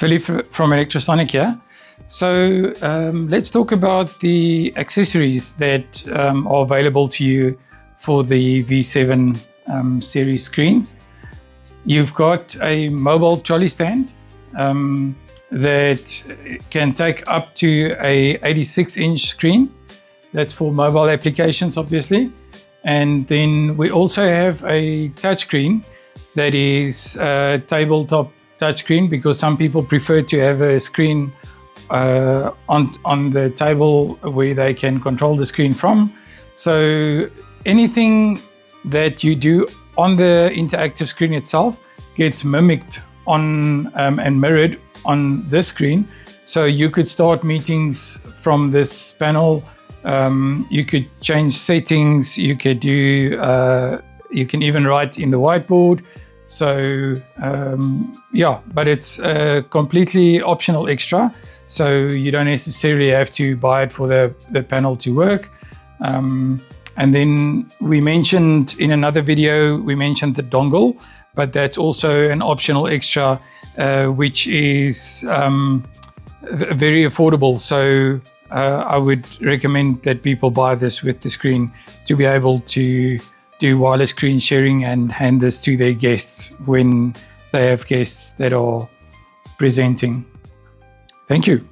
Philly from Electrosonic here. So let's talk about the accessories that are available to you for the V7 series screens. You've got a mobile trolley stand that can take up to a 86-inch screen. That's for mobile applications, obviously. And then we also have a touchscreen that is a tabletop touchscreen, because some people prefer to have a screen on the table where they can control the screen from. So anything that you do on the interactive screen itself gets mimicked on and mirrored on this screen. So you could start meetings from this panel. You could change settings. You could do. You can even write in the whiteboard. So yeah, but it's a completely optional extra. So you don't necessarily have to buy it for the panel to work. And then we mentioned in another video, we mentioned the dongle, but that's also an optional extra, which is very affordable. So I would recommend that people buy this with the screen to be able to do wireless screen sharing and hand this to their guests when they have guests that are presenting. Thank you.